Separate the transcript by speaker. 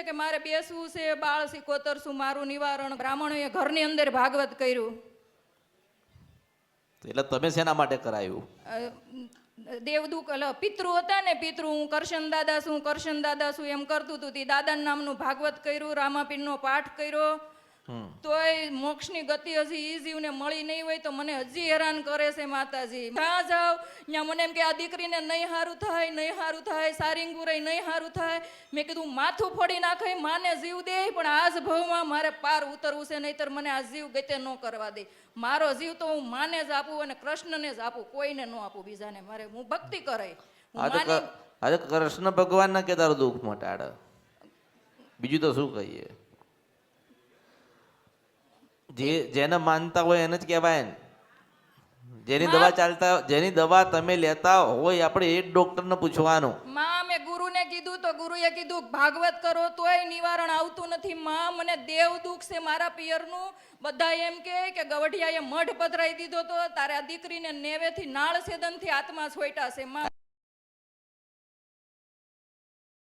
Speaker 1: છે કે મારે બેસવું છે, બાળ સિકોતરશું, મારું નિવારણ. બ્રાહ્મણોએ ઘરની અંદર ભાગવત કર્યું.
Speaker 2: એટલે તમે શેના માટે કરાયું?
Speaker 1: દેવદૂત પિતૃ હતા ને, પિતૃ હું કરશન દાદા છું એમ કરતું હતું. તે દાદાના નામનું ભાગવત કર્યું, રામાપીરનો પાઠ કર્યો. તોય મોક્ષની ગતિ હજી ઈ જીવને મળી નહીં હોય તો મને હજી હેરાન કરે છે માતાજી. ત્યાં જાવ ત્યાં મને એમ કે આ દીકરીને નહીં સારું થાય, સારીંગુરે નહીં સારું થાય. મેં કીધું માથું ફોડી નાખે, માને જીવ દે, પણ આ જ ભવમાં મારે પાર ઉતરવું છે, નહીતર મને આ જીવ ગતે ન કરવા દે. મારો જીવ તો હું માને જ આપું અને કૃષ્ણને જ આપું, કોઈને ન આપું બીજાને. મારે હું ભક્તિ કરે.
Speaker 2: આજે કૃષ્ણ ભગવાન ના કે તારું દુઃખ મટાડ, બીજું તો શું કહીએ? જેને માનતા હોય એને જ કહેવાય ને. જેની દવા તમે લેતા હોય આપણે એ જ ડોક્ટરને પૂછવાનું.
Speaker 1: માં મેં ગુરુને કીધું તો ગુરુએ કીધું ભાગવત કરો તોય નિવારણ આવતું નથી. માં મને દેવ દુઃખ છે મારા પિયરનું. બધા એમ કે ગવઢિયાએ મઢ પધરાઈ દીધો તો તારે આ દીકરીને નેવેથી નાળ છેદનથી આત્મા છોટ્યા છે. માં